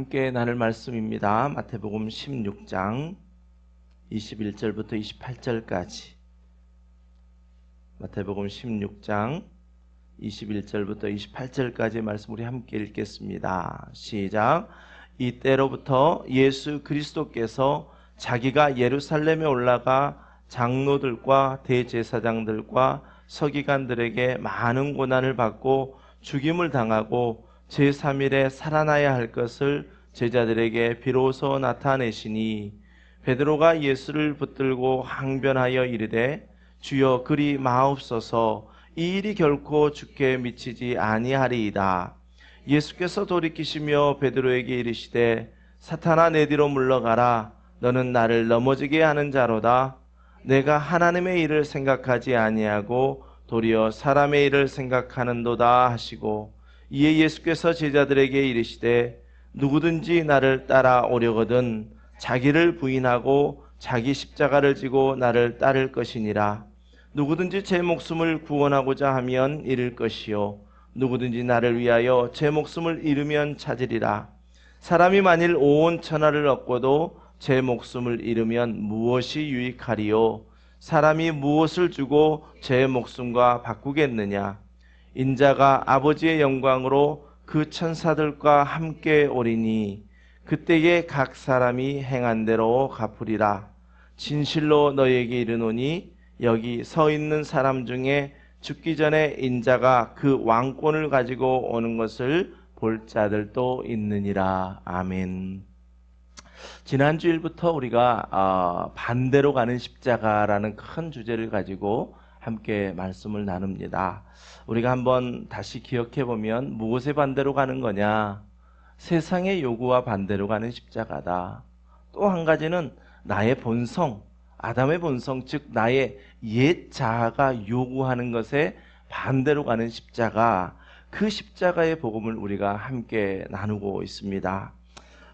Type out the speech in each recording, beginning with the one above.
함께 나눌 말씀입니다. 마태복음 16장 21절부터 28절까지. 마태복음 16장 21절부터 28절까지의 말씀 우리 함께 읽겠습니다. 시작. 이때로부터 예수 그리스도께서 자기가 예루살렘에 올라가 장로들과 대제사장들과 서기관들에게 많은 고난을 받고 죽임을 당하고 제3일에 살아나야 할 것을 제자들에게 비로소 나타내시니 베드로가 예수를 붙들고 항변하여 이르되 주여 그리 마옵소서 이 일이 결코 주께 미치지 아니하리이다. 예수께서 돌이키시며 베드로에게 이르시되 사탄아 내 뒤로 물러가라. 너는 나를 넘어지게 하는 자로다. 내가 하나님의 일을 생각하지 아니하고 도리어 사람의 일을 생각하는도다 하시고 이에 예수께서 제자들에게 이르시되 누구든지 나를 따라오려거든 자기를 부인하고 자기 십자가를 지고 나를 따를 것이니라. 누구든지 제 목숨을 구원하고자 하면 잃을 것이요 누구든지 나를 위하여 제 목숨을 잃으면 찾으리라. 사람이 만일 온 천하를 얻고도 제 목숨을 잃으면 무엇이 유익하리요? 사람이 무엇을 주고 제 목숨과 바꾸겠느냐? 인자가 아버지의 영광으로 그 천사들과 함께 오리니 그때에 각 사람이 행한 대로 갚으리라. 진실로 너희에게 이르노니 여기 서 있는 사람 중에 죽기 전에 인자가 그 왕권을 가지고 오는 것을 볼 자들도 있느니라. 아멘. 지난주일부터 우리가 반대로 가는 십자가라는 큰 주제를 가지고 함께 말씀을 나눕니다. 우리가 한번 다시 기억해 보면 무엇의 반대로 가는 거냐? 세상의 요구와 반대로 가는 십자가다. 또 한 가지는 나의 본성, 아담의 본성, 즉 나의 옛 자아가 요구하는 것에 반대로 가는 십자가, 그 십자가의 복음을 우리가 함께 나누고 있습니다.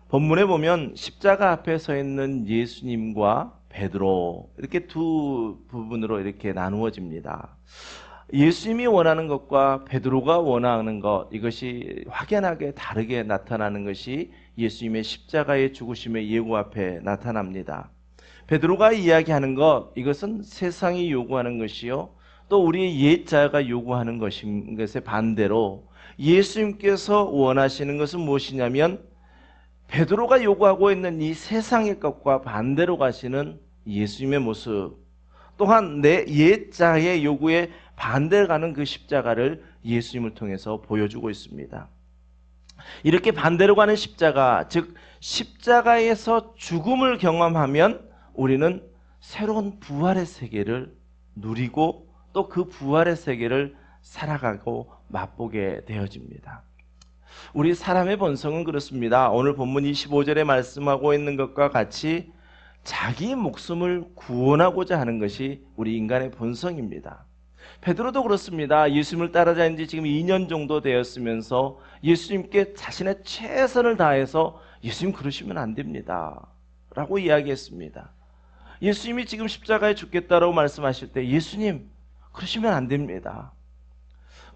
본문에 보면 십자가 앞에 서 있는 예수님과 베드로, 이렇게 두 부분으로 이렇게 나누어집니다. 예수님이 원하는 것과 베드로가 원하는 것, 이것이 확연하게 다르게 나타나는 것이 예수님의 십자가의 죽으심의 예고 앞에 나타납니다. 베드로가 이야기하는 것, 이것은 세상이 요구하는 것이요 또 우리의 옛 자아가 요구하는 것인 것에 반대로 예수님께서 원하시는 것은 무엇이냐면 베드로가 요구하고 있는 이 세상의 것과 반대로 가시는 예수님의 모습, 또한 내 옛 자아의 요구에 반대로 가는 그 십자가를 예수님을 통해서 보여주고 있습니다. 이렇게 반대로 가는 십자가, 즉 십자가에서 죽음을 경험하면 우리는 새로운 부활의 세계를 누리고 또 그 부활의 세계를 살아가고 맛보게 되어집니다. 우리 사람의 본성은 그렇습니다. 오늘 본문 25절에 말씀하고 있는 것과 같이 자기 목숨을 구원하고자 하는 것이 우리 인간의 본성입니다. 베드로도 그렇습니다. 예수님을 따라다닌 지 지금 2년 정도 되었으면서 예수님께 자신의 최선을 다해서 예수님 그러시면 안 됩니다 라고 이야기했습니다. 예수님이 지금 십자가에 죽겠다라고 말씀하실 때 예수님 그러시면 안 됩니다.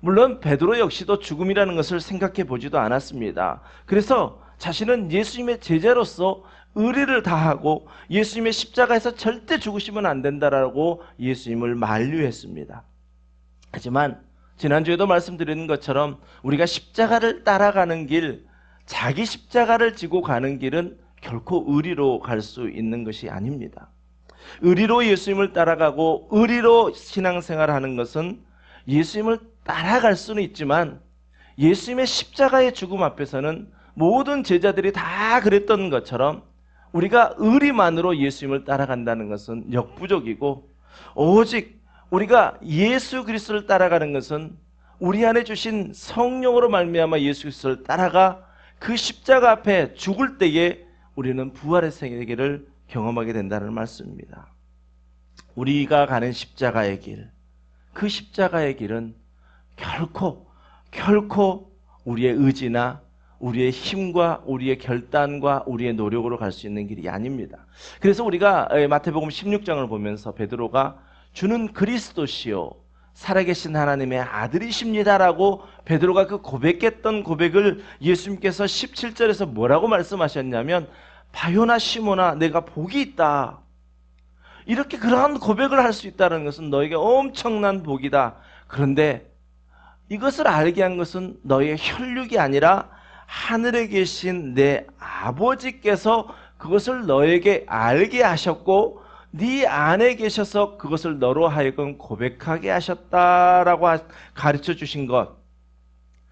물론 베드로 역시도 죽음이라는 것을 생각해 보지도 않았습니다. 그래서 자신은 예수님의 제자로서 의리를 다하고 예수님의 십자가에서 절대 죽으시면 안 된다라고 예수님을 만류했습니다. 하지만 지난주에도 말씀드린 것처럼 우리가 십자가를 따라가는 길, 자기 십자가를 지고 가는 길은 결코 의리로 갈 수 있는 것이 아닙니다. 의리로 예수님을 따라가고 의리로 신앙생활하는 것은 예수님을 따라갈 수는 있지만 예수님의 십자가의 죽음 앞에서는 모든 제자들이 다 그랬던 것처럼 우리가 의리만으로 예수님을 따라간다는 것은 역부족이고, 오직 우리가 예수 그리스도를 따라가는 것은 우리 안에 주신 성령으로 말미암아 예수 그리스도를 따라가 그 십자가 앞에 죽을 때에 우리는 부활의 세계를 경험하게 된다는 말씀입니다. 우리가 가는 십자가의 길, 그 십자가의 길은 결코 우리의 의지나 우리의 힘과 우리의 결단과 우리의 노력으로 갈 수 있는 길이 아닙니다. 그래서 우리가 마태복음 16장을 보면서 베드로가 주는 그리스도시요 살아계신 하나님의 아들이십니다라고 베드로가 그 고백했던 고백을 예수님께서 17절에서 뭐라고 말씀하셨냐면, 바요나 시몬아, 내가 복이 있다. 이렇게 그러한 고백을 할 수 있다는 것은 너에게 엄청난 복이다. 그런데 이것을 알게 한 것은 너의 혈육이 아니라 하늘에 계신 내 아버지께서 그것을 너에게 알게 하셨고 네 안에 계셔서 그것을 너로 하여금 고백하게 하셨다라고 가르쳐 주신 것,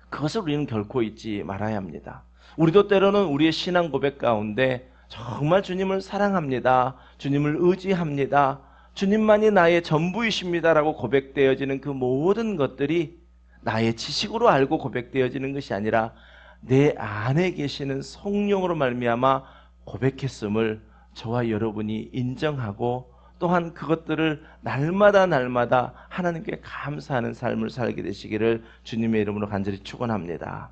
그것을 우리는 결코 잊지 말아야 합니다. 우리도 때로는 우리의 신앙 고백 가운데 정말 주님을 사랑합니다, 주님을 의지합니다, 주님만이 나의 전부이십니다라고 고백되어지는 그 모든 것들이 나의 지식으로 알고 고백되어지는 것이 아니라 내 안에 계시는 성령으로 말미암아 고백했음을 저와 여러분이 인정하고 또한 그것들을 날마다 하나님께 감사하는 삶을 살게 되시기를 주님의 이름으로 간절히 축원합니다.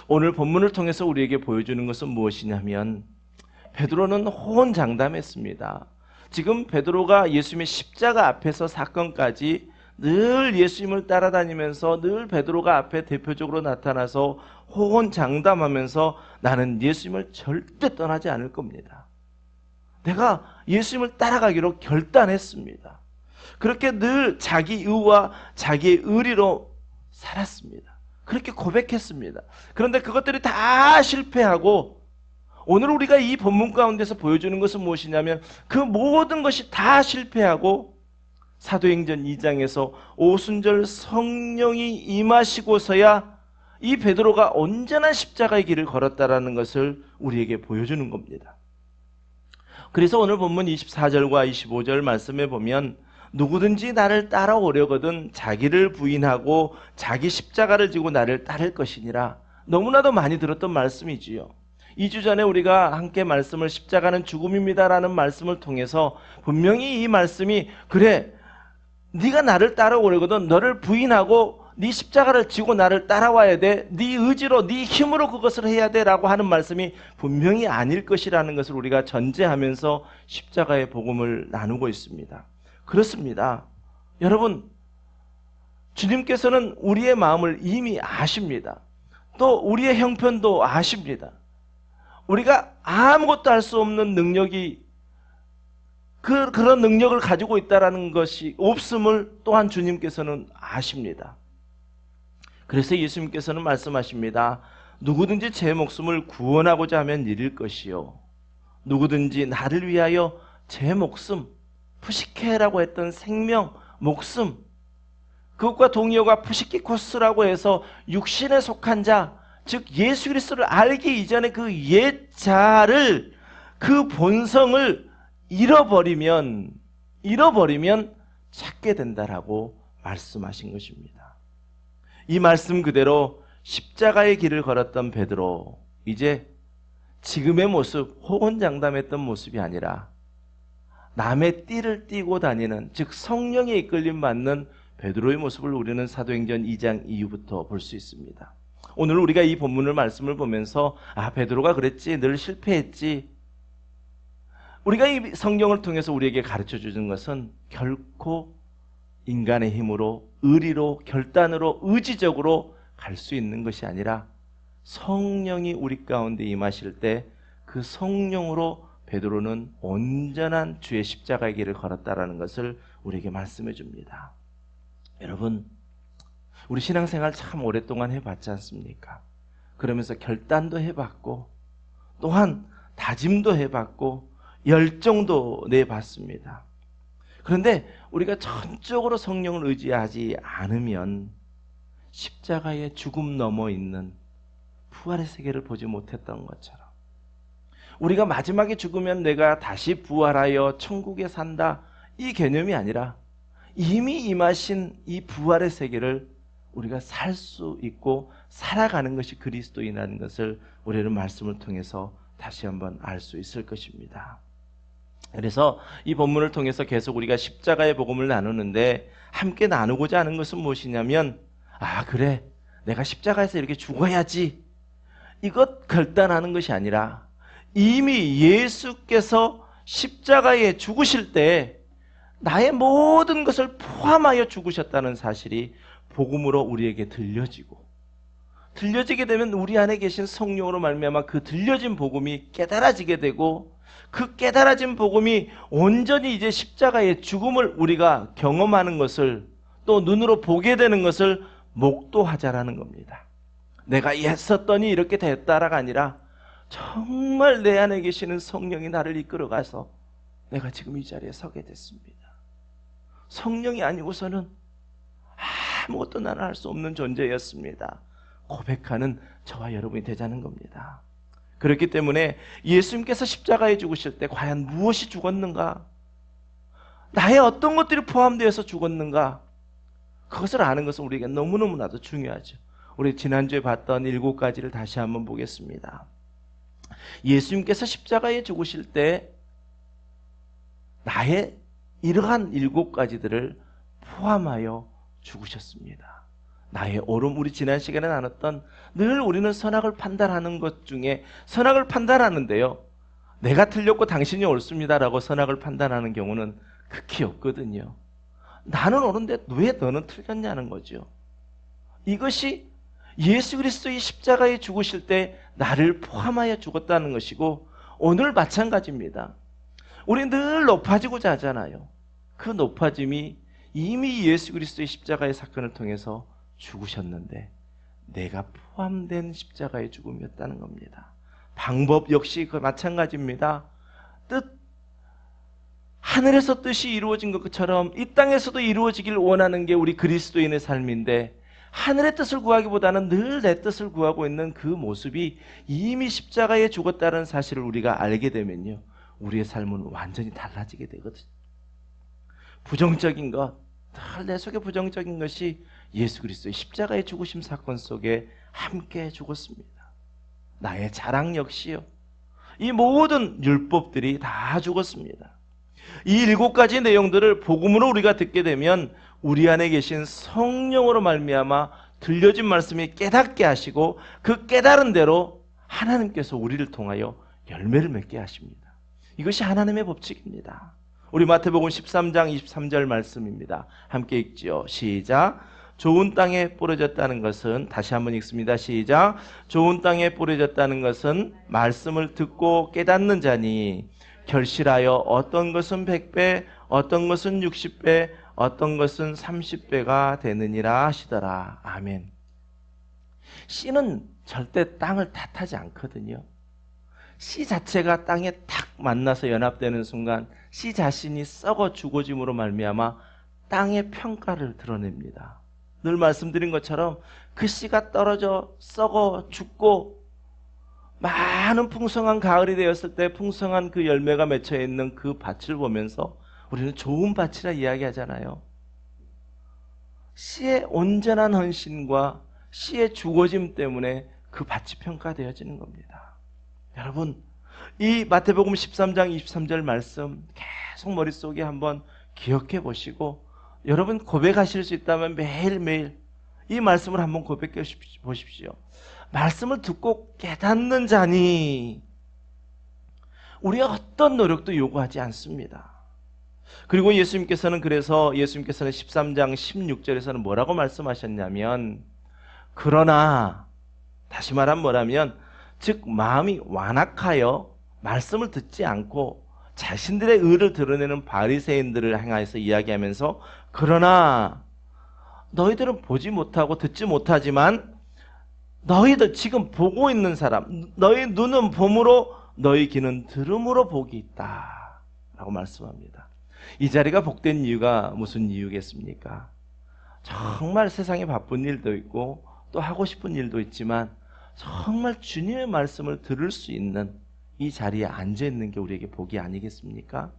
오늘 본문을 통해서 우리에게 보여주는 것은 무엇이냐면, 베드로는 호언장담했습니다. 지금 베드로가 예수님의 십자가 앞에서 사건까지 늘 예수님을 따라다니면서 늘 베드로가 앞에 대표적으로 나타나서 호언장담하면서 나는 예수님을 절대 떠나지 않을 겁니다, 내가 예수님을 따라가기로 결단했습니다. 그렇게 늘 자기 의와 자기의 의리로 살았습니다. 그렇게 고백했습니다. 그런데 그것들이 다 실패하고 오늘 우리가 이 본문 가운데서 보여주는 것은 무엇이냐면, 그 모든 것이 다 실패하고 사도행전 2장에서 오순절 성령이 임하시고서야 이 베드로가 온전한 십자가의 길을 걸었다라는 것을 우리에게 보여주는 겁니다. 그래서 오늘 본문 24절과 25절 말씀에 보면, 누구든지 나를 따라오려거든 자기를 부인하고 자기 십자가를 지고 나를 따를 것이니라. 너무나도 많이 들었던 말씀이지요. 2주 전에 우리가 함께 말씀을 십자가는 죽음입니다라는 말씀을 통해서 분명히 이 말씀이, 그래 네가 나를 따라오려거든 너를 부인하고 네 십자가를 지고 나를 따라와야 돼, 네 의지로 네 힘으로 그것을 해야 돼 라고 하는 말씀이 분명히 아닐 것이라는 것을 우리가 전제하면서 십자가의 복음을 나누고 있습니다. 그렇습니다. 여러분, 주님께서는 우리의 마음을 이미 아십니다. 또 우리의 형편도 아십니다. 우리가 아무것도 할 수 없는 능력이 그런 능력을 가지고 있다는 것이 없음을 또한 주님께서는 아십니다. 그래서 예수님께서는 말씀하십니다. 누구든지 제 목숨을 구원하고자 하면 잃을 것이요, 누구든지 나를 위하여 제 목숨, 푸시케라고 했던 생명, 목숨, 그것과 동의어가 푸시키코스라고 해서 육신에 속한 자, 즉 예수 그리스도를 알기 이전에 그 옛자를, 그 본성을 잃어버리면 찾게 된다라고 말씀하신 것입니다. 이 말씀 그대로 십자가의 길을 걸었던 베드로, 이제 지금의 모습, 호언장담했던 모습이 아니라 남의 띠를 띠고 다니는, 즉 성령에 이끌림 받는 베드로의 모습을 우리는 사도행전 2장 이후부터 볼 수 있습니다. 오늘 우리가 이 본문을 말씀을 보면서 베드로가 그랬지, 늘 실패했지, 우리가 이 성경을 통해서 우리에게 가르쳐 주는 것은 결코 인간의 힘으로, 의리로, 결단으로, 의지적으로 갈 수 있는 것이 아니라 성령이 우리 가운데 임하실 때 그 성령으로 베드로는 온전한 주의 십자가의 길을 걸었다라는 것을 우리에게 말씀해 줍니다. 여러분, 우리 신앙생활 참 오랫동안 해봤지 않습니까? 그러면서 결단도 해봤고 또한 다짐도 해봤고 열정도 내봤습니다. 그런데 우리가 전적으로 성령을 의지하지 않으면 십자가의 죽음 넘어 있는 부활의 세계를 보지 못했던 것처럼, 우리가 마지막에 죽으면 내가 다시 부활하여 천국에 산다, 이 개념이 아니라 이미 임하신 이 부활의 세계를 우리가 살 수 있고 살아가는 것이 그리스도인이라는 것을 우리는 말씀을 통해서 다시 한번 알 수 있을 것입니다. 그래서 이 본문을 통해서 계속 우리가 십자가의 복음을 나누는데, 함께 나누고자 하는 것은 무엇이냐면, 그래 내가 십자가에서 이렇게 죽어야지, 이것 결단하는 것이 아니라 이미 예수께서 십자가에 죽으실 때 나의 모든 것을 포함하여 죽으셨다는 사실이 복음으로 우리에게 들려지게 되면 우리 안에 계신 성령으로 말미암아 그 들려진 복음이 깨달아지게 되고, 그 깨달아진 복음이 온전히 이제 십자가의 죽음을 우리가 경험하는 것을, 또 눈으로 보게 되는 것을 목도하자라는 겁니다. 내가 애썼더니 이렇게 됐다라가 아니라 정말 내 안에 계시는 성령이 나를 이끌어가서 내가 지금 이 자리에 서게 됐습니다. 성령이 아니고서는 아무것도 나는 할 수 없는 존재였습니다. 고백하는 저와 여러분이 되자는 겁니다. 그렇기 때문에 예수님께서 십자가에 죽으실 때 과연 무엇이 죽었는가? 나의 어떤 것들이 포함되어서 죽었는가? 그것을 아는 것은 우리에게 너무너무나도 중요하죠. 우리 지난주에 봤던 7가지를 다시 한번 보겠습니다. 예수님께서 십자가에 죽으실 때 나의 이러한 7가지들을 포함하여 죽으셨습니다. 나의 옳음, 우리 지난 시간에 나눴던, 늘 우리는 선악을 판단하는 것 중에 선악을 판단하는데요, 내가 틀렸고 당신이 옳습니다라고 선악을 판단하는 경우는 극히 없거든요. 나는 옳은데 왜 너는 틀렸냐는 거죠. 이것이 예수 그리스도의 십자가에 죽으실 때 나를 포함하여 죽었다는 것이고, 오늘 마찬가지입니다. 우리 늘 높아지고자 하잖아요. 그 높아짐이 이미 예수 그리스도의 십자가의 사건을 통해서 죽으셨는데 내가 포함된 십자가의 죽음이었다는 겁니다. 방법 역시 그 마찬가지입니다. 하늘에서 뜻이 이루어진 것처럼 이 땅에서도 이루어지길 원하는 게 우리 그리스도인의 삶인데, 하늘의 뜻을 구하기보다는 늘 내 뜻을 구하고 있는 그 모습이 이미 십자가에 죽었다는 사실을 우리가 알게 되면요, 우리의 삶은 완전히 달라지게 되거든요. 부정적인 것, 늘 내 속에 부정적인 것이 예수 그리스도의 십자가의 죽으심 사건 속에 함께 죽었습니다. 나의 자랑 역시요, 이 모든 율법들이 다 죽었습니다. 이 7가지 내용들을 복음으로 우리가 듣게 되면 우리 안에 계신 성령으로 말미암아 들려진 말씀이 깨닫게 하시고, 그 깨달은 대로 하나님께서 우리를 통하여 열매를 맺게 하십니다. 이것이 하나님의 법칙입니다. 우리 마태복음 13장 23절 말씀입니다. 함께 읽지요. 시작. 좋은 땅에 뿌려졌다는 것은, 다시 한번 읽습니다. 시작. 좋은 땅에 뿌려졌다는 것은 말씀을 듣고 깨닫는 자니 결실하여 어떤 것은 100배, 어떤 것은 60배, 어떤 것은 30배가 되느니라 하시더라. 아멘. 씨는 절대 땅을 탓하지 않거든요. 씨 자체가 땅에 탁 만나서 연합되는 순간 씨 자신이 썩어 죽어짐으로 말미암아 땅의 평가를 드러냅니다. 늘 말씀드린 것처럼 그 씨가 떨어져 썩어 죽고 많은 풍성한 가을이 되었을 때 풍성한 그 열매가 맺혀 있는 그 밭을 보면서 우리는 좋은 밭이라 이야기하잖아요. 씨의 온전한 헌신과 씨의 죽어짐 때문에 그 밭이 평가되어지는 겁니다. 여러분, 이 마태복음 13장 23절 말씀 계속 머릿속에 한번 기억해 보시고, 여러분 고백하실 수 있다면 매일매일 이 말씀을 한번 고백해 보십시오. 말씀을 듣고 깨닫는 자니 우리의 어떤 노력도 요구하지 않습니다. 그리고 예수님께서는 13장 16절에서는 뭐라고 말씀하셨냐면, 그러나, 다시 말하면 뭐라면, 즉 마음이 완악하여 말씀을 듣지 않고 자신들의 의를 드러내는 바리새인들을 향하여서 이야기하면서, 그러나 너희들은 보지 못하고 듣지 못하지만 너희들 지금 보고 있는 사람, 너희 눈은 봄으로 너희 귀는 들음으로 복이 있다 라고 말씀합니다. 이 자리가 복된 이유가 무슨 이유겠습니까? 정말 세상에 바쁜 일도 있고 또 하고 싶은 일도 있지만 정말 주님의 말씀을 들을 수 있는 이 자리에 앉아 있는 게 우리에게 복이 아니겠습니까?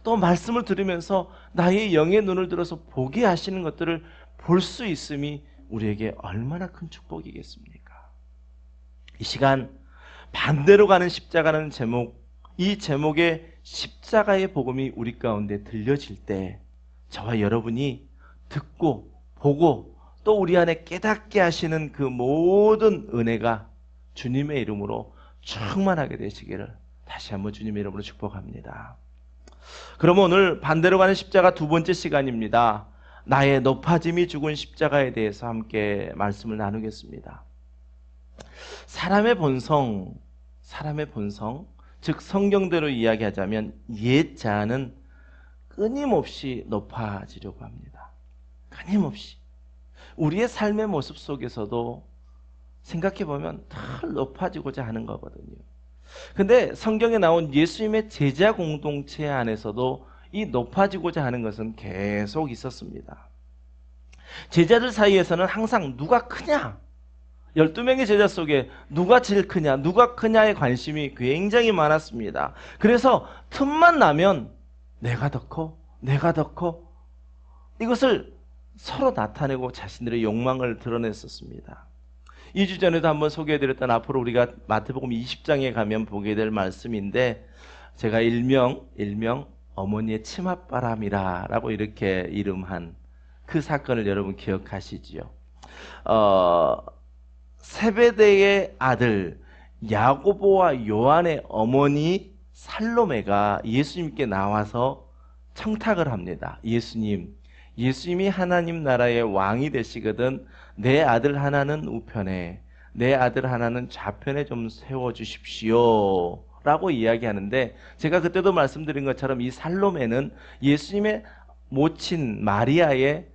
또 말씀을 들으면서 나의 영의 눈을 들어서 보게 하시는 것들을 볼 수 있음이 우리에게 얼마나 큰 축복이겠습니까? 이 시간 반대로 가는 십자가라는 제목, 이 제목의 십자가의 복음이 우리 가운데 들려질 때 저와 여러분이 듣고 보고 또 우리 안에 깨닫게 하시는 그 모든 은혜가 주님의 이름으로 충만하게 되시기를 다시 한번 주님의 이름으로 축복합니다. 그러면 오늘 반대로 가는 십자가 두 번째 시간입니다. 나의 높아짐이 죽은 십자가에 대해서 함께 말씀을 나누겠습니다. 사람의 본성, 즉 성경대로 이야기하자면 옛 자는 끊임없이 높아지려고 합니다. 끊임없이. 우리의 삶의 모습 속에서도 생각해보면 더 높아지고자 하는 거거든요. 근데 성경에 나온 예수님의 제자 공동체 안에서도 이 높아지고자 하는 것은 계속 있었습니다. 제자들 사이에서는 항상 누가 크냐, 12명의 제자 속에 누가 제일 크냐, 누가 크냐에 관심이 굉장히 많았습니다. 그래서 틈만 나면 내가 더 커, 내가 더 커, 이것을 서로 나타내고 자신들의 욕망을 드러냈었습니다. 2주 전에도 한번 소개해드렸던 앞으로 우리가 마태복음 20장에 가면 보게 될 말씀인데, 제가 일명 어머니의 치맛바람이라 라고 이렇게 이름한 그 사건을 여러분 기억하시지요? 세베대의 아들 야고보와 요한의 어머니 살로메가 예수님께 나와서 청탁을 합니다. 예수님이 하나님 나라의 왕이 되시거든 내 아들 하나는 우편에, 내 아들 하나는 좌편에 좀 세워주십시오 라고 이야기하는데, 제가 그때도 말씀드린 것처럼 이 살로메는 예수님의 모친 마리아의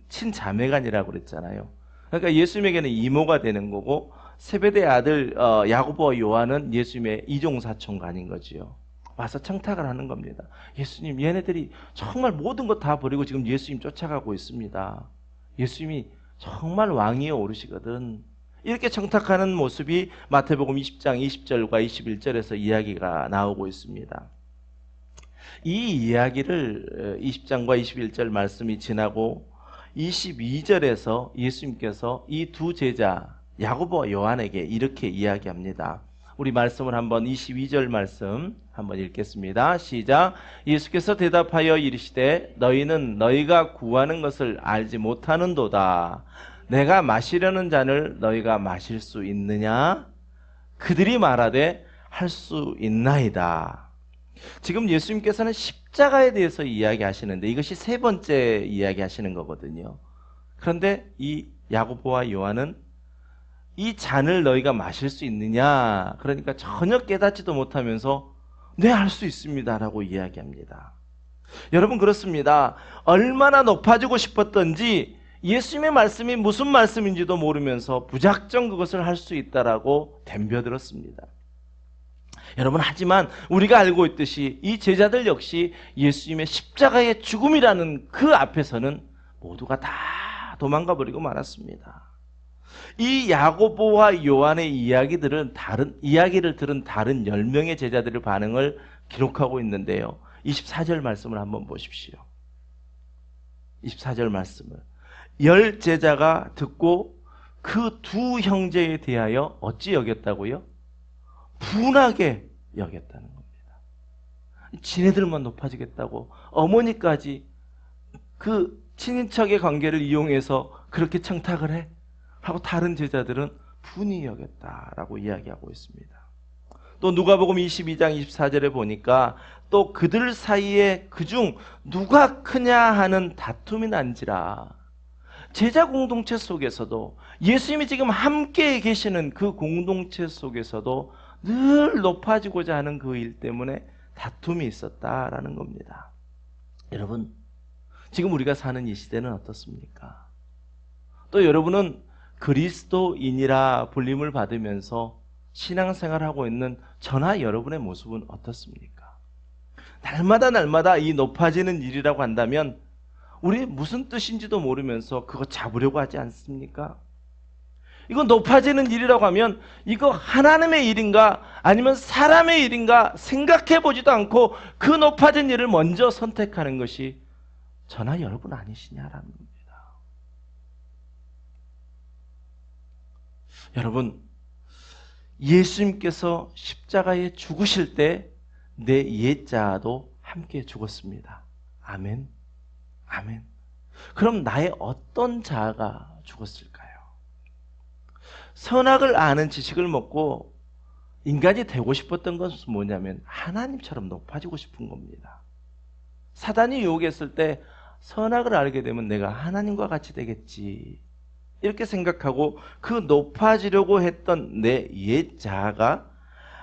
친자매간이라고 그랬잖아요. 그러니까 예수님에게는 이모가 되는 거고, 세베대의 아들 야고보와 요한은 예수님의 이종사촌간인 거지요. 와서 청탁을 하는 겁니다. 예수님, 얘네들이 정말 모든 것 다 버리고 지금 예수님 쫓아가고 있습니다. 예수님이 정말 왕위에 오르시거든. 이렇게 청탁하는 모습이 마태복음 20장 20절과 21절에서 이야기가 나오고 있습니다. 이 이야기를 20장과 21절 말씀이 지나고 22절에서 예수님께서 이 두 제자 야고보와 요한에게 이렇게 이야기합니다. 우리 말씀을 한번 22절 말씀 한번 읽겠습니다. 시작. 예수께서 대답하여 이르시되 너희는 너희가 구하는 것을 알지 못하는도다. 내가 마시려는 잔을 너희가 마실 수 있느냐? 그들이 말하되 할 수 있나이다. 지금 예수님께서는 십자가에 대해서 이야기하시는데 이것이 세 번째 이야기하시는 거거든요. 그런데 이 야고보와 요한은 이 잔을 너희가 마실 수 있느냐? 그러니까 전혀 깨닫지도 못하면서 네, 할 수 있습니다 라고 이야기합니다. 여러분, 그렇습니다. 얼마나 높아지고 싶었던지 예수님의 말씀이 무슨 말씀인지도 모르면서 무작정 그것을 할 수 있다라고 덤벼들었습니다. 여러분, 하지만 우리가 알고 있듯이 이 제자들 역시 예수님의 십자가의 죽음이라는 그 앞에서는 모두가 다 도망가 버리고 말았습니다. 이 야고보와 요한의 이야기를 들은 다른 10명의 제자들의 반응을 기록하고 있는데요. 24절 말씀을 한번 보십시오. 24절 말씀을 10 제자가 듣고 그 두 형제에 대하여 어찌 여겼다고요? 분하게 여겼다는 겁니다. 지네들만 높아지겠다고 어머니까지 그 친인척의 관계를 이용해서 그렇게 청탁을 해? 하고 다른 제자들은 분이 여겼다라고 이야기하고 있습니다. 또 누가복음 22장 24절에 보니까 또 그들 사이에 그중 누가 크냐 하는 다툼이 난지라. 제자 공동체 속에서도 예수님이 지금 함께 계시는 그 공동체 속에서도 늘 높아지고자 하는 그 일 때문에 다툼이 있었다라는 겁니다. 여러분, 지금 우리가 사는 이 시대는 어떻습니까? 또 여러분은 그리스도인이라 불림을 받으면서 신앙생활하고 있는 저나 여러분의 모습은 어떻습니까? 날마다 이 높아지는 일이라고 한다면 우리 무슨 뜻인지도 모르면서 그거 잡으려고 하지 않습니까? 이거 높아지는 일이라고 하면 이거 하나님의 일인가 아니면 사람의 일인가 생각해 보지도 않고 그 높아진 일을 먼저 선택하는 것이 저나 여러분 아니시냐라는 겁니다. 여러분, 예수님께서 십자가에 죽으실 때 내 옛자도 함께 죽었습니다. 아멘. 아멘. 그럼 나의 어떤 자아가 죽었을까요? 선악을 아는 지식을 먹고 인간이 되고 싶었던 것은 뭐냐면 하나님처럼 높아지고 싶은 겁니다. 사단이 유혹했을 때 선악을 알게 되면 내가 하나님과 같이 되겠지, 이렇게 생각하고 그 높아지려고 했던 내 옛 자아가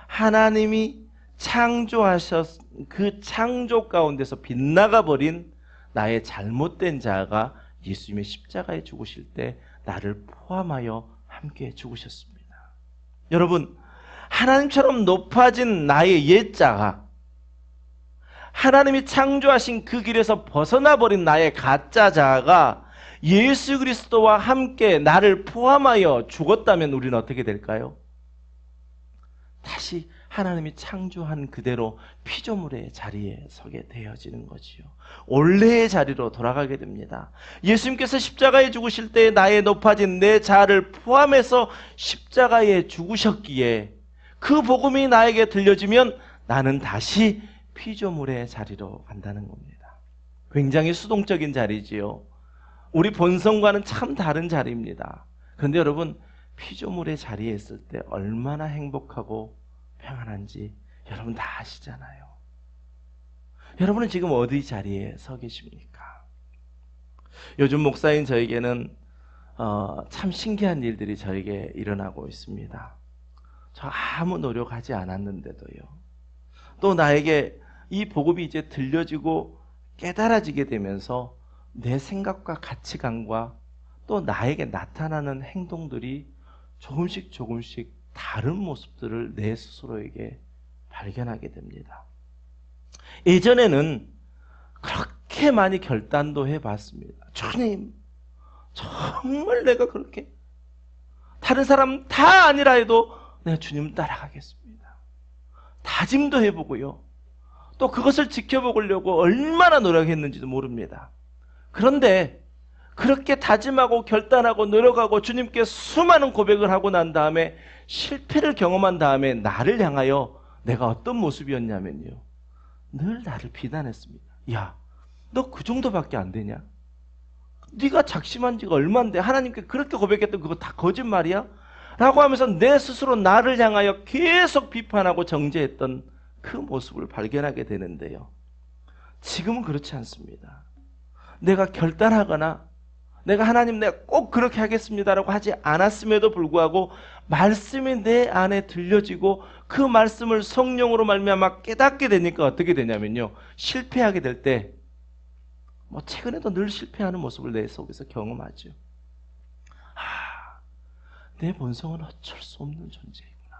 하나님이 창조하셨, 그 창조 가운데서 빗나가 버린 나의 잘못된 자아가 예수님의 십자가에 죽으실 때 나를 포함하여 함께 죽으셨습니다. 여러분, 하나님처럼 높아진 나의 옛 자아, 하나님이 창조하신 그 길에서 벗어나 버린 나의 가짜 자아가 예수 그리스도와 함께 나를 포함하여 죽었다면 우리는 어떻게 될까요? 다시 하나님이 창조한 그대로 피조물의 자리에 서게 되어지는 거지요. 원래의 자리로 돌아가게 됩니다. 예수님께서 십자가에 죽으실 때 나의 높아진 내 자아를 포함해서 십자가에 죽으셨기에 그 복음이 나에게 들려지면 나는 다시 피조물의 자리로 간다는 겁니다. 굉장히 수동적인 자리지요. 우리 본성과는 참 다른 자리입니다. 그런데 여러분, 피조물의 자리에 있을 때 얼마나 행복하고 평안한지 여러분 다 아시잖아요. 여러분은 지금 어디 자리에 서 계십니까? 요즘 목사인 저에게는 참 신기한 일들이 저에게 일어나고 있습니다. 저 아무 노력하지 않았는데도요. 또 나에게 이 복음이 이제 들려지고 깨달아지게 되면서 내 생각과 가치관과 또 나에게 나타나는 행동들이 조금씩 다른 모습들을 내 스스로에게 발견하게 됩니다. 예전에는 그렇게 많이 결단도 해봤습니다. 주님, 정말 내가 그렇게 다른 사람 다 아니라 해도 내가 주님 따라가겠습니다. 다짐도 해보고요. 또 그것을 지켜보려고 얼마나 노력했는지도 모릅니다. 그런데 그렇게 다짐하고 결단하고 노력하고 주님께 수많은 고백을 하고 난 다음에 실패를 경험한 다음에 나를 향하여 내가 어떤 모습이었냐면요, 늘 나를 비난했습니다. 야, 너 그 정도밖에 안 되냐? 네가 작심한 지가 얼만데 하나님께 그렇게 고백했던 그거 다 거짓말이야? 라고 하면서 내 스스로 나를 향하여 계속 비판하고 정죄했던 그 모습을 발견하게 되는데요. 지금은 그렇지 않습니다. 내가 결단하거나 내가 하나님 내가 꼭 그렇게 하겠습니다라고 하지 않았음에도 불구하고 말씀이 내 안에 들려지고 그 말씀을 성령으로 말미암아 깨닫게 되니까 어떻게 되냐면요, 실패하게 될 때 최근에도 늘 실패하는 모습을 내 속에서 경험하죠. 내 본성은 어쩔 수 없는 존재이구나.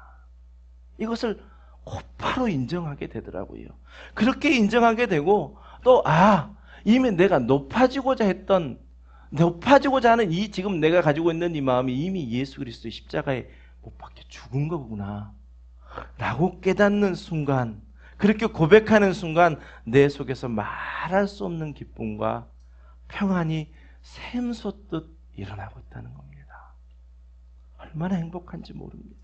이것을 곧바로 인정하게 되더라고요. 그렇게 인정하게 되고 또 이미 내가 높아지고자 하는 이 지금 내가 가지고 있는 이 마음이 이미 예수 그리스도의 십자가에 못 박혀 죽은 거구나 라고 깨닫는 순간, 그렇게 고백하는 순간 내 속에서 말할 수 없는 기쁨과 평안이 샘솟듯 일어나고 있다는 겁니다. 얼마나 행복한지 모릅니다.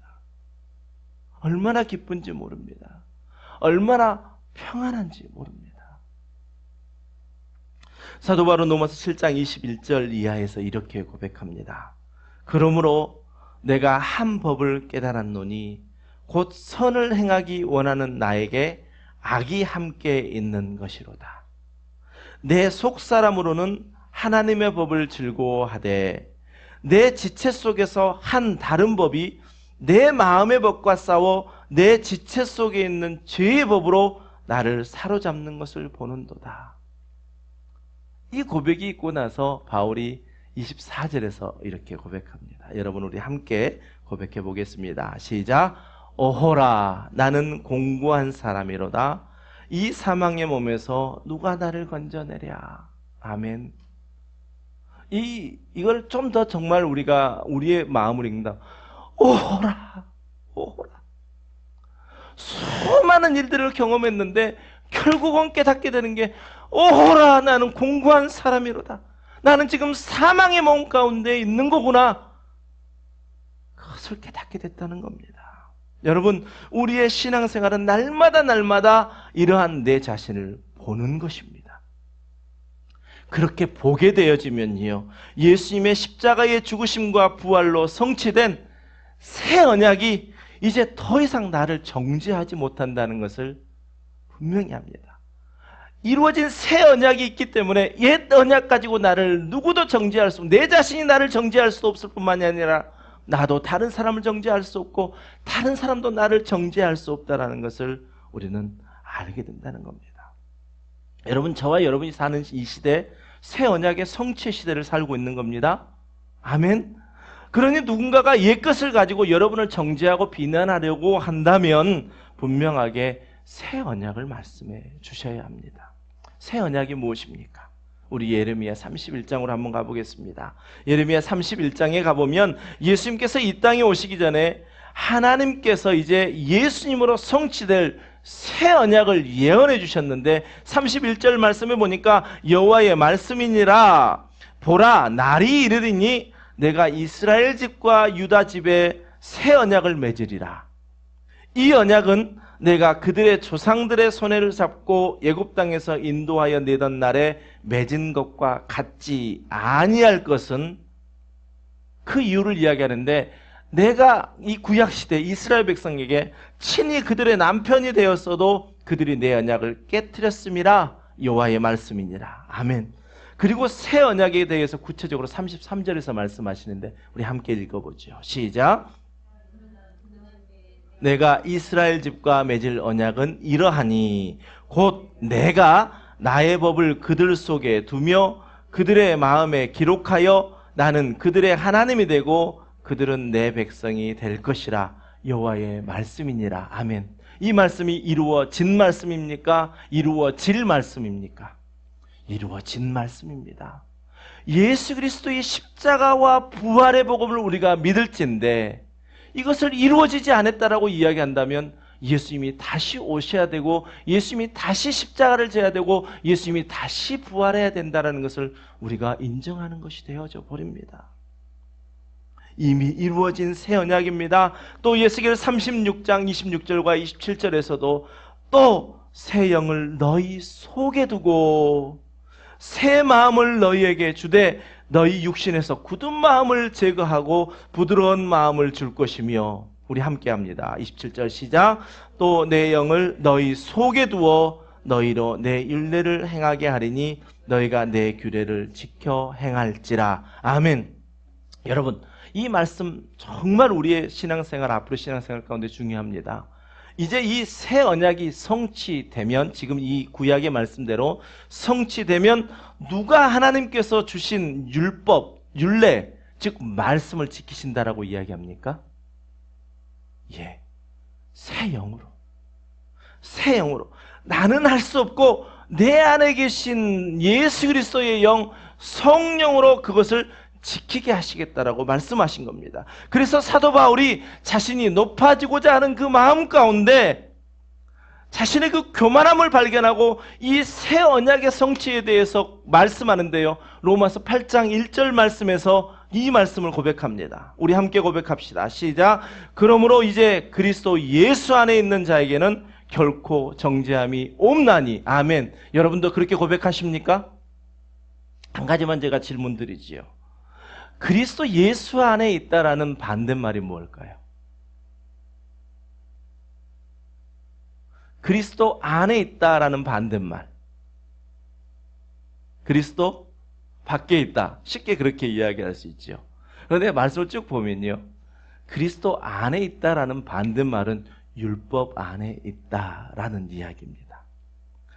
얼마나 기쁜지 모릅니다. 얼마나 평안한지 모릅니다. 사도 바울 로마서 7장 21절 이하에서 이렇게 고백합니다. 그러므로 내가 한 법을 깨달았노니 곧 선을 행하기 원하는 나에게 악이 함께 있는 것이로다. 내 속사람으로는 하나님의 법을 즐거워하되 내 지체 속에서 한 다른 법이 내 마음의 법과 싸워 내 지체 속에 있는 죄의 법으로 나를 사로잡는 것을 보는도다. 이 고백이 있고 나서 바울이 24절에서 이렇게 고백합니다. 여러분, 우리 함께 고백해 보겠습니다. 시작. 오호라, 나는 공고한 사람이로다. 이 사망의 몸에서 누가 나를 건져내랴. 아멘. 이걸 좀 더 정말 우리가 우리의 마음을 읽는다. 오호라, 오호라. 수많은 일들을 경험했는데 결국은 깨닫게 되는 게, 오호라, 나는 공고한 사람이로다. 나는 지금 사망의 몸 가운데 있는 거구나. 그것을 깨닫게 됐다는 겁니다. 여러분, 우리의 신앙생활은 날마다 이러한 내 자신을 보는 것입니다. 그렇게 보게 되어지면요, 예수님의 십자가의 죽으심과 부활로 성취된 새 언약이 이제 더 이상 나를 정죄하지 못한다는 것을 분명히 합니다. 이루어진 새 언약이 있기 때문에 옛 언약 가지고 나를 누구도 정죄할 수 없고, 내 자신이 나를 정죄할 수 없을 뿐만이 아니라 나도 다른 사람을 정죄할 수 없고 다른 사람도 나를 정죄할 수 없다는 것을 우리는 알게 된다는 겁니다. 여러분, 저와 여러분이 사는 이 시대, 새 언약의 성취의 시대를 살고 있는 겁니다. 아멘. 그러니 누군가가 옛것을 가지고 여러분을 정죄하고 비난하려고 한다면 분명하게 새 언약을 말씀해 주셔야 합니다. 새 언약이 무엇입니까? 우리 예레미야 31장으로 한번 가보겠습니다. 예레미야 31장에 가보면 예수님께서 이 땅에 오시기 전에 하나님께서 이제 예수님으로 성취될 새 언약을 예언해 주셨는데 31절 말씀에 보니까 여호와의 말씀이니라. 보라, 날이 이르리니 내가 이스라엘 집과 유다 집에 새 언약을 맺으리라. 이 언약은 내가 그들의 조상들의 손해를 잡고 애굽 땅에서 인도하여 내던 날에 맺은 것과 같지 아니할 것은, 그 이유를 이야기하는데, 내가 이 구약시대 이스라엘 백성에게 친히 그들의 남편이 되었어도 그들이 내 언약을 깨뜨렸음이라. 여호와의 말씀이니라. 아멘. 그리고 새 언약에 대해서 구체적으로 33절에서 말씀하시는데 우리 함께 읽어보죠. 시작. 내가 이스라엘 집과 맺을 언약은 이러하니 곧 내가 나의 법을 그들 속에 두며 그들의 마음에 기록하여 나는 그들의 하나님이 되고 그들은 내 백성이 될 것이라. 여호와의 말씀이니라. 아멘. 이 말씀이 이루어진 말씀입니까? 이루어질 말씀입니까? 이루어진 말씀입니다. 예수 그리스도의 십자가와 부활의 복음을 우리가 믿을진데 이것을 이루어지지 않았다라고 이야기한다면 예수님이 다시 오셔야 되고 예수님이 다시 십자가를 져야 되고 예수님이 다시 부활해야 된다는 것을 우리가 인정하는 것이 되어져 버립니다. 이미 이루어진 새 언약입니다. 또 에스겔 36장 26절과 27절에서도 또 새 영을 너희 속에 두고 새 마음을 너희에게 주되 너희 육신에서 굳은 마음을 제거하고 부드러운 마음을 줄 것이며. 우리 함께 합니다. 27절 시작. 또 내 영을 너희 속에 두어 너희로 내 율례를 행하게 하리니 너희가 내 규례를 지켜 행할지라. 아멘. 여러분, 이 말씀 정말 우리의 신앙생활, 앞으로 신앙생활 가운데 중요합니다. 이제 이 새 언약이 성취되면, 지금 이 구약의 말씀대로 성취되면 누가 하나님께서 주신 율법, 율례, 즉 말씀을 지키신다라고 이야기합니까? 예, 새 영으로. 새 영으로. 나는 할 수 없고 내 안에 계신 예수 그리스도의 영, 성령으로 그것을 지키게 하시겠다라고 말씀하신 겁니다. 그래서 사도 바울이 자신이 높아지고자 하는 그 마음 가운데 자신의 그 교만함을 발견하고 이 새 언약의 성취에 대해서 말씀하는데요, 로마서 8장 1절 말씀에서 이 말씀을 고백합니다. 우리 함께 고백합시다. 시작. 그러므로 이제 그리스도 예수 안에 있는 자에게는 결코 정죄함이 없나니. 아멘. 여러분도 그렇게 고백하십니까? 한 가지만 제가 질문드리지요. 그리스도 예수 안에 있다라는 반대말이 뭘까요? 그리스도 안에 있다라는 반대말. 그리스도 밖에 있다. 쉽게 그렇게 이야기할 수 있죠. 그런데 말씀을 쭉 보면요, 그리스도 안에 있다라는 반대말은 율법 안에 있다라는 이야기입니다.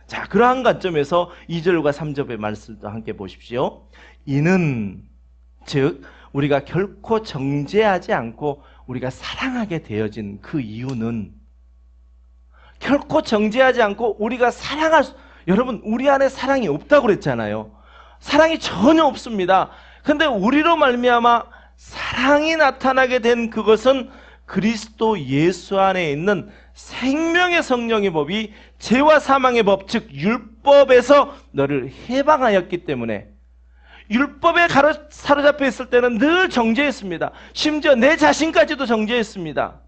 자, 그러한 관점에서 2절과 3절의 말씀도 함께 보십시오. 이는 즉 우리가 결코 정죄하지 않고 우리가 사랑하게 되어진 그 이유는, 결코 정죄하지 않고 우리가 사랑할 수, 여러분 우리 안에 사랑이 없다고 그랬잖아요. 사랑이 전혀 없습니다. 그런데 우리로 말미암아 사랑이 나타나게 된 그것은 그리스도 예수 안에 있는 생명의 성령의 법이 죄와 사망의 법, 즉 율법에서 너를 해방하였기 때문에. 율법에 사로잡혀 있을 때는 늘 정죄했습니다. 심지어 내 자신까지도 정죄했습니다.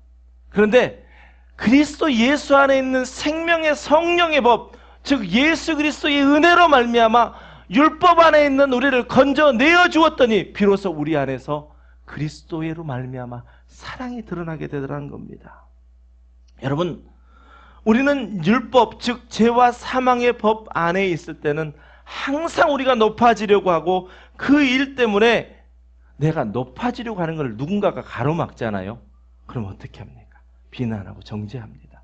그런데 그리스도 예수 안에 있는 생명의 성령의 법, 즉 예수 그리스도의 은혜로 말미암아 율법 안에 있는 우리를 건져내어 주었더니 비로소 우리 안에서 그리스도로 말미암아 사랑이 드러나게 되더라는 겁니다. 여러분, 우리는 율법, 즉 죄와 사망의 법 안에 있을 때는 항상 우리가 높아지려고 하고 그 일 때문에 내가 높아지려고 하는 걸 누군가가 가로막잖아요. 그럼 어떻게 합니까? 비난하고 정죄합니다.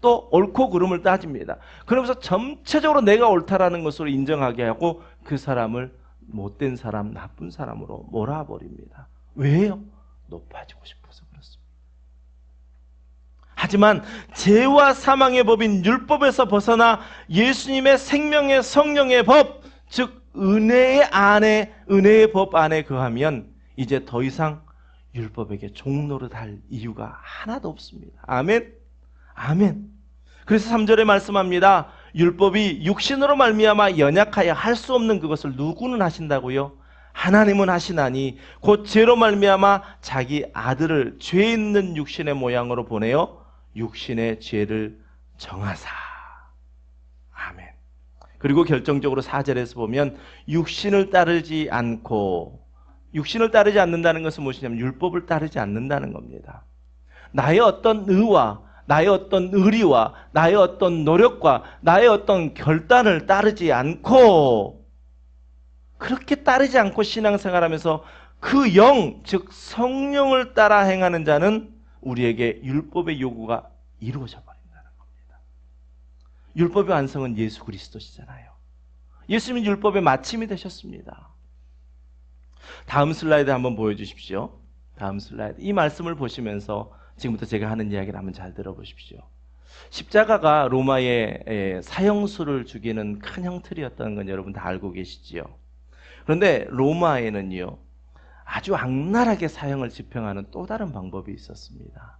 또 옳고 그름을 따집니다. 그러면서 전체적으로 내가 옳다라는 것으로 인정하게 하고 그 사람을 못된 사람, 나쁜 사람으로 몰아버립니다. 왜요? 높아지고 싶어서 그렇습니다. 하지만 죄와 사망의 법인 율법에서 벗어나 예수님의 생명의 성령의 법, 즉 은혜의 법 안에 거하면 이제 더 이상 율법에게 종노릇 할 이유가 하나도 없습니다. 아멘. 아멘. 그래서 3절에 말씀합니다. 율법이 육신으로 말미암아 연약하여 할 수 없는 그것을 누구는 하신다고요? 하나님은 하시나니 곧 죄로 말미암아 자기 아들을 죄 있는 육신의 모양으로 보내어 육신의 죄를 정하사. 아멘. 그리고 결정적으로 4절에서 보면 육신을 따르지 않는다는 것은 무엇이냐면 율법을 따르지 않는다는 겁니다. 나의 어떤 의와 나의 어떤 의리와 나의 어떤 노력과 나의 어떤 결단을 따르지 않고, 그렇게 따르지 않고 신앙생활하면서 그 영, 즉 성령을 따라 행하는 자는 우리에게 율법의 요구가 이루어져 버린다는 겁니다. 율법의 완성은 예수 그리스도시잖아요. 예수님은 율법의 마침이 되셨습니다. 다음 슬라이드 한번 보여주십시오. 다음 슬라이드. 이 말씀을 보시면서 지금부터 제가 하는 이야기를 한번 잘 들어보십시오. 십자가가 로마의 사형수를 죽이는 큰 형틀이었다는 건 여러분 다 알고 계시지요. 그런데 로마에는요, 아주 악랄하게 사형을 집행하는 또 다른 방법이 있었습니다.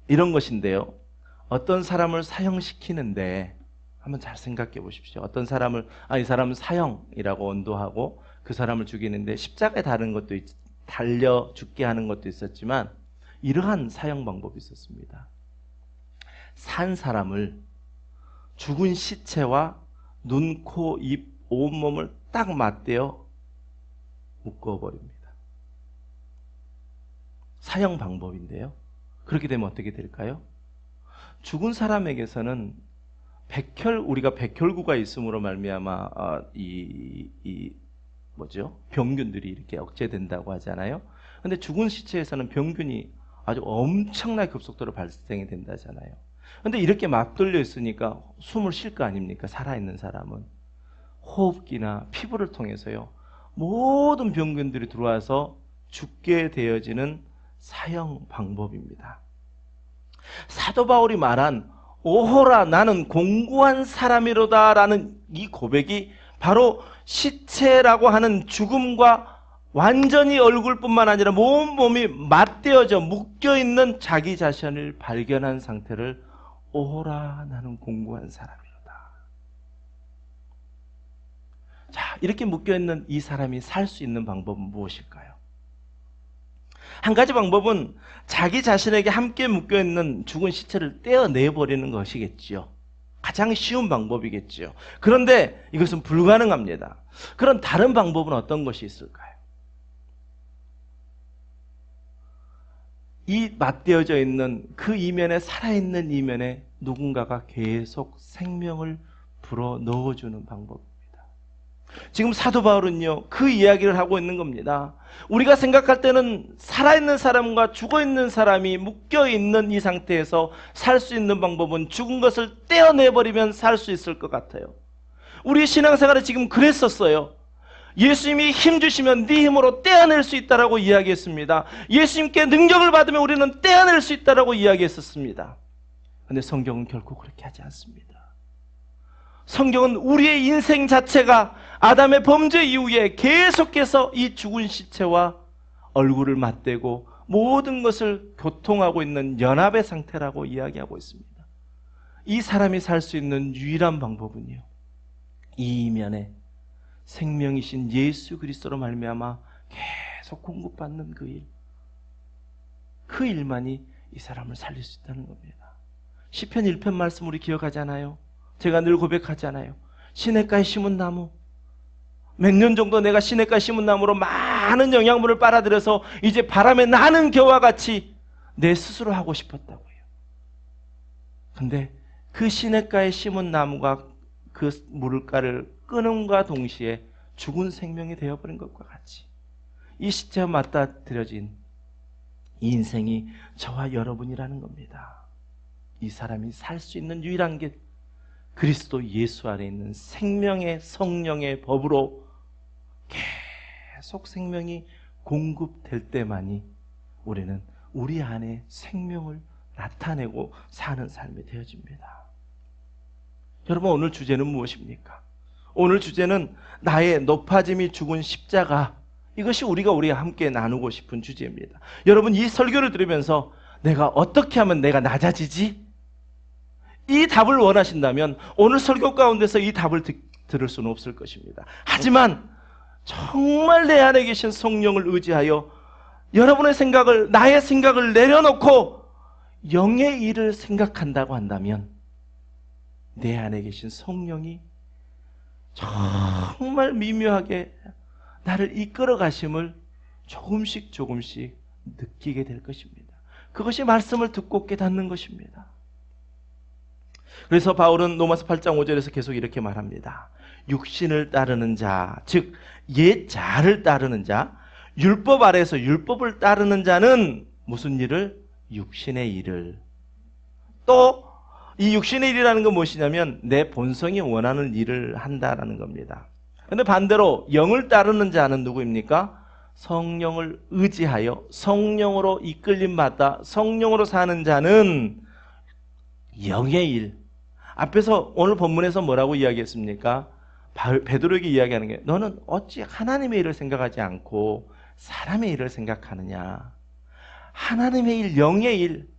이런 것인데요. 어떤 사람을 사형시키는데 한번 잘 생각해 보십시오. 어떤 사람을 이 사람은 사형이라고 언도하고 그 사람을 죽이는데 십자가에 달려 죽게 하는 것도 있었지만 이러한 사형 방법이 있었습니다. 산 사람을 죽은 시체와 눈, 코, 입, 온몸을 딱 맞대어 묶어버립니다. 사형 방법인데요. 그렇게 되면 어떻게 될까요? 죽은 사람에게서는 우리가 백혈구가 있음으로 말미암아 병균들이 이렇게 억제된다고 하잖아요. 근데 죽은 시체에서는 병균이 아주 엄청나게 급속도로 발생이 된다잖아요. 근데 이렇게 맞돌려 있으니까 숨을 쉴 거 아닙니까? 살아있는 사람은 호흡기나 피부를 통해서요, 모든 병균들이 들어와서 죽게 되어지는 사형 방법입니다. 사도 바울이 말한 오호라 나는 공고한 사람이로다 라는 이 고백이 바로 시체라고 하는 죽음과 완전히 얼굴뿐만 아니라 몸이 맞대어져 묶여있는 자기 자신을 발견한 상태를 오호라 나는 공고한 사람이로다. 자, 이렇게 묶여있는 이 사람이 살 수 있는 방법은 무엇일까요? 한 가지 방법은 자기 자신에게 함께 묶여있는 죽은 시체를 떼어내버리는 것이겠지요. 가장 쉬운 방법이겠지요. 그런데 이것은 불가능합니다. 그런 다른 방법은 어떤 것이 있을까요? 이 맞대어져 있는 그 이면에, 살아있는 이면에 누군가가 계속 생명을 불어 넣어주는 방법입니다. 지금 사도 바울은요, 그 이야기를 하고 있는 겁니다. 우리가 생각할 때는 살아있는 사람과 죽어있는 사람이 묶여있는 이 상태에서 살 수 있는 방법은 죽은 것을 떼어내버리면 살 수 있을 것 같아요. 우리 신앙생활은 지금 그랬었어요. 예수님이 힘 주시면 네 힘으로 떼어낼 수 있다라고 이야기했습니다. 예수님께 능력을 받으면 우리는 떼어낼 수 있다라고 이야기했었습니다. 그런데 성경은 결코 그렇게 하지 않습니다. 성경은 우리의 인생 자체가 아담의 범죄 이후에 계속해서 이 죽은 시체와 얼굴을 맞대고 모든 것을 교통하고 있는 연합의 상태라고 이야기하고 있습니다. 이 사람이 살 수 있는 유일한 방법은요, 이 이면에 생명이신 예수 그리스도로 말미암아 계속 공급받는 그 일만이 이 사람을 살릴 수 있다는 겁니다. 시편 1편 말씀 우리 기억하잖아요. 제가 늘 고백하잖아요. 시냇가에 심은 나무, 몇 년 정도 내가 시냇가에 심은 나무로 막 많은 영양분을 빨아들여서 이제 바람에 나는 겨와 같이 내 스스로 하고 싶었다고 해요. 근데 그 시냇가에 심은 나무가 그 물가를 끊음과 동시에 죽은 생명이 되어버린 것과 같이 이 시체와 맞닥뜨려진 이 인생이 저와 여러분이라는 겁니다. 이 사람이 살 수 있는 유일한 길, 그리스도 예수 안에 있는 생명의 성령의 법으로 계속 생명이 공급될 때만이 우리는 우리 안에 생명을 나타내고 사는 삶이 되어집니다. 여러분, 오늘 주제는 무엇입니까? 오늘 주제는 나의 높아짐이 죽은 십자가, 이것이 우리가 함께 나누고 싶은 주제입니다. 여러분, 이 설교를 들으면서 내가 어떻게 하면 내가 낮아지지? 이 답을 원하신다면 오늘 설교 가운데서 이 답을 들을 수는 없을 것입니다. 하지만 정말 내 안에 계신 성령을 의지하여 여러분의 생각을, 나의 생각을 내려놓고 영의 일을 생각한다고 한다면 내 안에 계신 성령이 정말 미묘하게 나를 이끌어 가심을 조금씩 느끼게 될 것입니다. 그것이 말씀을 듣고 깨닫는 것입니다. 그래서 바울은 로마서 8장 5절에서 계속 이렇게 말합니다. 육신을 따르는 자, 즉 옛 자를 따르는 자, 율법 아래에서 율법을 따르는 자는 무슨 일을? 육신의 일을. 또 이 육신의 일이라는 건 무엇이냐면 내 본성이 원하는 일을 한다라는 겁니다. 그런데 반대로 영을 따르는 자는 누구입니까? 성령을 의지하여 성령으로 이끌림 받아 성령으로 사는 자는 영의 일. 앞에서 오늘 본문에서 뭐라고 이야기했습니까? 베드로에게 이야기하는 게, 너는 어찌 하나님의 일을 생각하지 않고 사람의 일을 생각하느냐. 하나님의 일, 영의 일.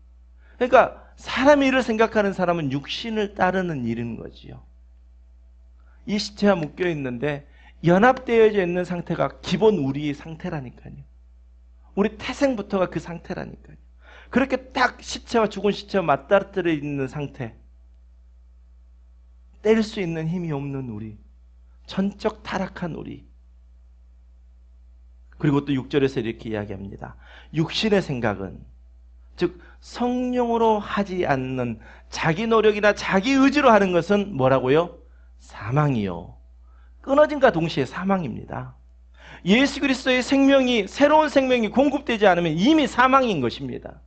그러니까 사람의 일을 생각하는 사람은 육신을 따르는 일인 거지요. 이 시체와 묶여 있는데 연합되어져 있는 상태가 기본 우리의 상태라니까요. 우리 태생부터가 그 상태라니까요. 그렇게 딱 시체와 죽은 시체와 맞닥뜨려 있는 상태, 뗄 수 있는 힘이 없는 우리, 전적 타락한 우리. 그리고 또 6절에서 이렇게 이야기합니다. 육신의 생각은, 즉 성령으로 하지 않는 자기 노력이나 자기 의지로 하는 것은 뭐라고요? 사망이요. 끊어짐과 동시에 사망입니다. 예수 그리스도의 생명이, 새로운 생명이 공급되지 않으면 이미 사망인 것입니다.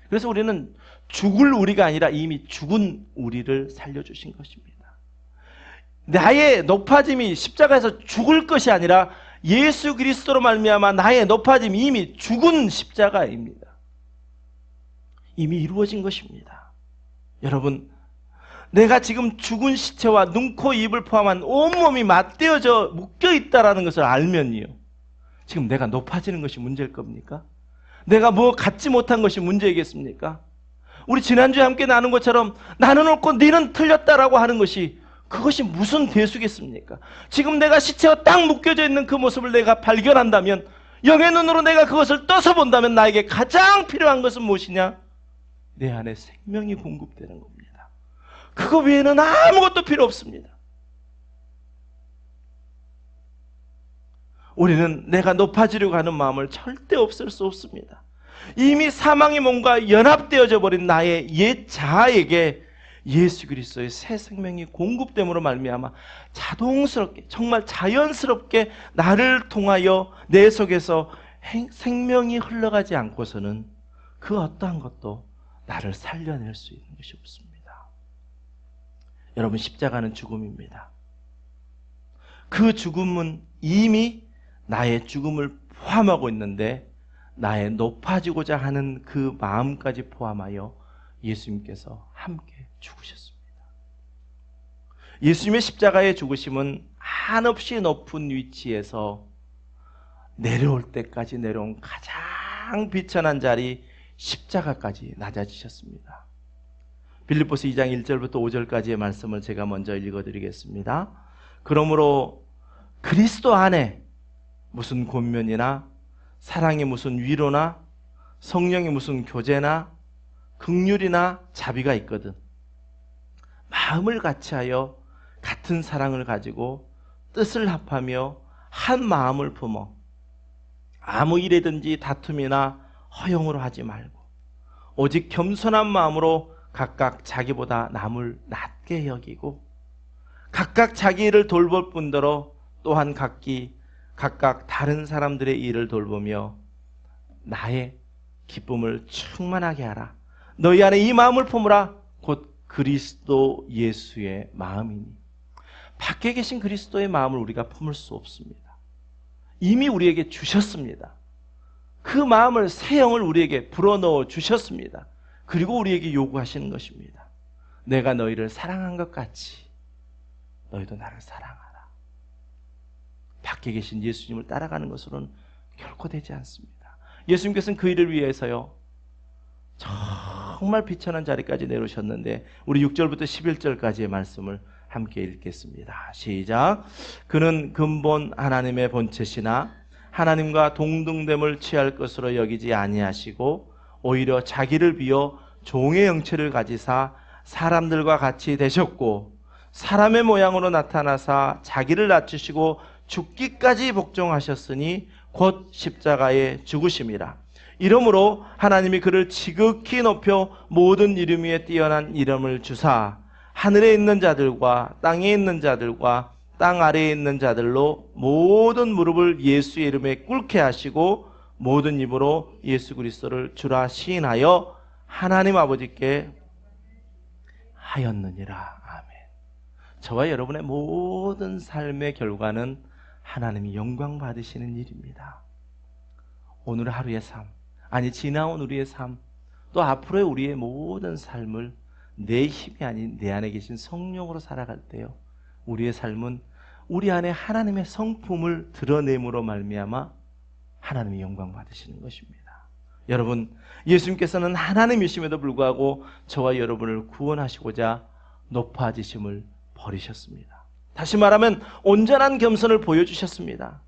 그래서 우리는 죽을 우리가 아니라 이미 죽은 우리를 살려주신 것입니다. 나의 높아짐이 십자가에서 죽을 것이 아니라 예수 그리스도로 말미암아 나의 높아짐이 이미 죽은 십자가입니다. 이미 이루어진 것입니다. 여러분, 내가 지금 죽은 시체와 눈, 코, 입을 포함한 온몸이 맞대어져 묶여있다는 것을 알면요, 지금 내가 높아지는 것이 문제일 겁니까? 내가 뭐 갖지 못한 것이 문제이겠습니까? 우리 지난주에 함께 나눈 것처럼 나는 옳고 너는 틀렸다라고 하는 것이, 그것이 무슨 대수겠습니까? 지금 내가 시체와 딱 묶여져 있는 그 모습을 내가 발견한다면, 영의 눈으로 내가 그것을 떠서 본다면 나에게 가장 필요한 것은 무엇이냐? 내 안에 생명이 공급되는 겁니다. 그거 외에는 아무것도 필요 없습니다. 우리는 내가 높아지려고 하는 마음을 절대 없앨 수 없습니다. 이미 사망의 몸과 연합되어져 버린 나의 옛 자아에게 예수 그리스도의 새 생명이 공급됨으로 말미암아 자동스럽게, 정말 자연스럽게 나를 통하여 내 속에서 생명이 흘러가지 않고서는 그 어떠한 것도 나를 살려낼 수 있는 것이 없습니다. 여러분, 십자가는 죽음입니다. 그 죽음은 이미 나의 죽음을 포함하고 있는데, 나의 높아지고자 하는 그 마음까지 포함하여 예수님께서 함께 죽으셨습니다. 예수님의 십자가의 죽으심은 한없이 높은 위치에서 내려올 때까지 내려온 가장 비천한 자리, 십자가까지 낮아지셨습니다. 빌립보서 2장 1절부터 5절까지의 말씀을 제가 먼저 읽어드리겠습니다. 그러므로 그리스도 안에 무슨 권면이나 사랑의 무슨 위로나 성령의 무슨 교제나 긍휼이나 자비가 있거든 마음을 같이하여 같은 사랑을 가지고 뜻을 합하며 한 마음을 품어 아무 일이든지 다툼이나 허용으로 하지 말고 오직 겸손한 마음으로 각각 자기보다 남을 낮게 여기고 각각 자기 일을 돌볼 뿐더러 또한 각각 다른 사람들의 일을 돌보며 나의 기쁨을 충만하게 하라. 너희 안에 이 마음을 품으라. 곧 그리스도 예수의 마음이니. 밖에 계신 그리스도의 마음을 우리가 품을 수 없습니다. 이미 우리에게 주셨습니다. 그 마음을, 새 영을 우리에게 불어넣어 주셨습니다. 그리고 우리에게 요구하시는 것입니다. 내가 너희를 사랑한 것 같이 너희도 나를 사랑하라. 밖에 계신 예수님을 따라가는 것으로는 결코 되지 않습니다. 예수님께서는 그 일을 위해서요, 정말 비천한 자리까지 내려오셨는데 우리 6절부터 11절까지의 말씀을 함께 읽겠습니다. 시작. 그는 근본 하나님의 본체시나 하나님과 동등됨을 취할 것으로 여기지 아니하시고 오히려 자기를 비어 종의 형체를 가지사 사람들과 같이 되셨고 사람의 모양으로 나타나사 자기를 낮추시고 죽기까지 복종하셨으니 곧 십자가에 죽으심이라. 이러므로 하나님이 그를 지극히 높여 모든 이름 위에 뛰어난 이름을 주사 하늘에 있는 자들과 땅에 있는 자들과 땅 아래에 있는 자들로 모든 무릎을 예수의 이름에 꿇게 하시고 모든 입으로 예수 그리스도를 주라 시인하여 하나님 아버지께 하였느니라. 아멘. 저와 여러분의 모든 삶의 결과는 하나님이 영광 받으시는 일입니다. 오늘 하루의 삶, 아니 지나온 우리의 삶, 또 앞으로의 우리의 모든 삶을 내 힘이 아닌 내 안에 계신 성령으로 살아갈 때요, 우리의 삶은 우리 안에 하나님의 성품을 드러냄으로 말미암아 하나님이 영광 받으시는 것입니다. 여러분, 예수님께서는 하나님이심에도 불구하고 저와 여러분을 구원하시고자 높아지심을 버리셨습니다. 다시 말하면 온전한 겸손을 보여주셨습니다.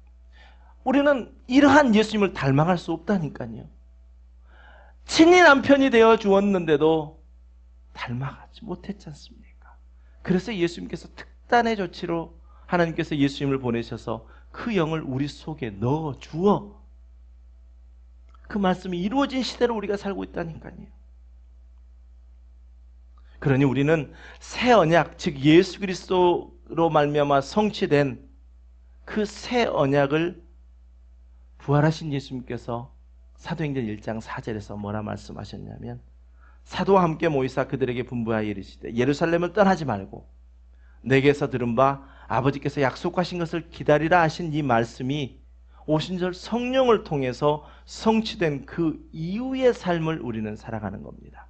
우리는 이러한 예수님을 닮아갈 수 없다니까요. 친히 남편이 되어 주었는데도 닮아가지 못했지 않습니까? 그래서 예수님께서 특단의 조치로 하나님께서 예수님을 보내셔서 그 영을 우리 속에 넣어 주어 그 말씀이 이루어진 시대로 우리가 살고 있다니까요. 그러니 우리는 새 언약, 즉 예수 그리스도로 말미암아 성취된 그 새 언약을 부활하신 예수님께서 사도행전 1장 4절에서 뭐라 말씀하셨냐면, 사도와 함께 모이사 그들에게 분부하여 이르시되 예루살렘을 떠나지 말고 내게서 들은 바 아버지께서 약속하신 것을 기다리라 하신 이 말씀이 오신절 성령을 통해서 성취된 그 이후의 삶을 우리는 살아가는 겁니다.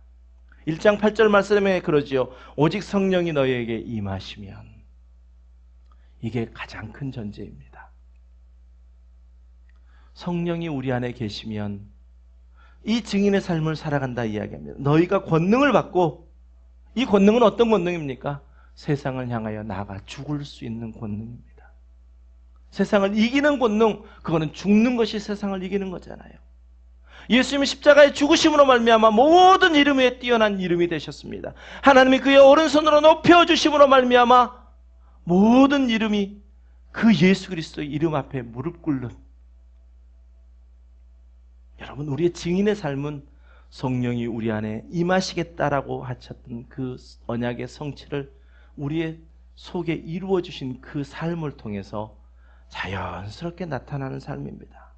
1장 8절 말씀에 그러지요. 오직 성령이 너희에게 임하시면. 이게 가장 큰 전제입니다. 성령이 우리 안에 계시면 이 증인의 삶을 살아간다 이야기합니다. 너희가 권능을 받고, 이 권능은 어떤 권능입니까? 세상을 향하여 나아가 죽을 수 있는 권능입니다. 세상을 이기는 권능, 그거는 죽는 것이 세상을 이기는 거잖아요. 예수님이 십자가의 죽으심으로 말미암아 모든 이름 위에 뛰어난 이름이 되셨습니다. 하나님이 그의 오른손으로 높여주심으로 말미암아 모든 이름이 그 예수 그리스도의 이름 앞에 무릎 꿇는, 여러분, 우리의 증인의 삶은 성령이 우리 안에 임하시겠다라고 하셨던 그 언약의 성취를 우리의 속에 이루어 주신 그 삶을 통해서 자연스럽게 나타나는 삶입니다.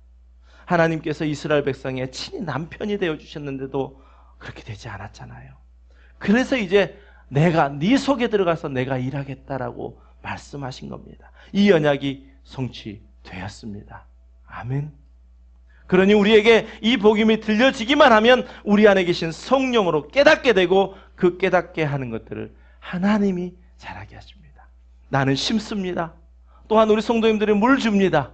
하나님께서 이스라엘 백성의 친히 남편이 되어 주셨는데도 그렇게 되지 않았잖아요. 그래서 이제 내가 네 속에 들어가서 내가 일하겠다라고 말씀하신 겁니다. 이 언약이 성취되었습니다. 아멘. 그러니 우리에게 이 복음이 들려지기만 하면 우리 안에 계신 성령으로 깨닫게 되고 그 깨닫게 하는 것들을 하나님이 잘하게 하십니다. 나는 심습니다. 또한 우리 성도님들이 물 줍니다.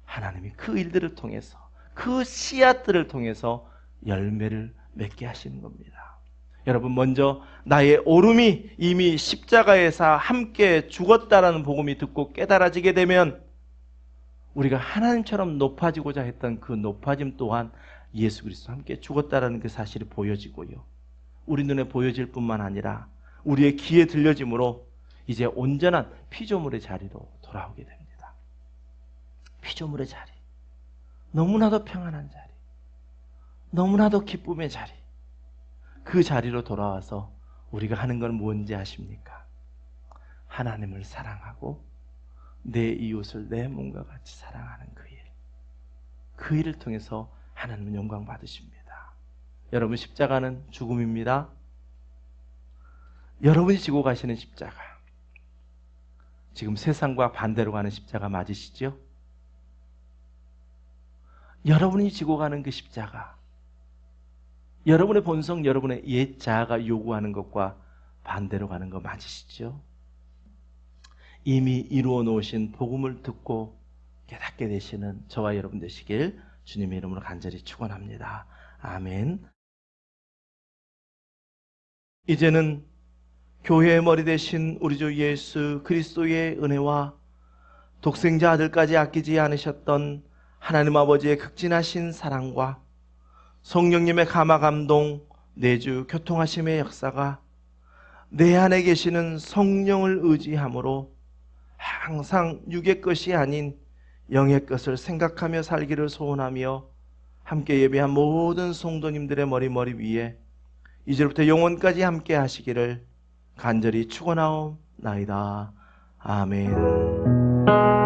하나님이 그 일들을 통해서, 그 씨앗들을 통해서 열매를 맺게 하시는 겁니다. 여러분, 먼저 나의 오름이 이미 십자가에서 함께 죽었다라는 복음이 듣고 깨달아지게 되면 우리가 하나님처럼 높아지고자 했던 그 높아짐 또한 예수 그리스도와 함께 죽었다라는 그 사실이 보여지고요. 우리 눈에 보여질 뿐만 아니라 우리의 귀에 들려짐으로 이제 온전한 피조물의 자리로 돌아오게 됩니다. 피조물의 자리. 너무나도 평안한 자리, 너무나도 기쁨의 자리, 그 자리로 돌아와서 우리가 하는 건 뭔지 아십니까? 하나님을 사랑하고 내 이웃을 내 몸과 같이 사랑하는 그 일, 그 일을 통해서 하나님은 영광 받으십니다. 여러분, 십자가는 죽음입니다. 여러분이 지고 가시는 십자가, 지금 세상과 반대로 가는 십자가 맞으시죠? 여러분이 지고 가는 그 십자가, 여러분의 본성, 여러분의 옛 자아가 요구하는 것과 반대로 가는 거 맞으시죠? 이미 이루어 놓으신 복음을 듣고 깨닫게 되시는 저와 여러분 되시길 주님의 이름으로 간절히 축원합니다. 아멘. 이제는 교회의 머리 되신 우리 주 예수 그리스도의 은혜와 독생자 아들까지 아끼지 않으셨던 하나님 아버지의 극진하신 사랑과 성령님의 감화 감동 내주 교통하심의 역사가 내 안에 계시는 성령을 의지함으로 항상 육의 것이 아닌 영의 것을 생각하며 살기를 소원하며 함께 예배한 모든 성도님들의 머리 위에 이제부터 영원까지 함께 하시기를 간절히 축원하옵나이다. 아멘.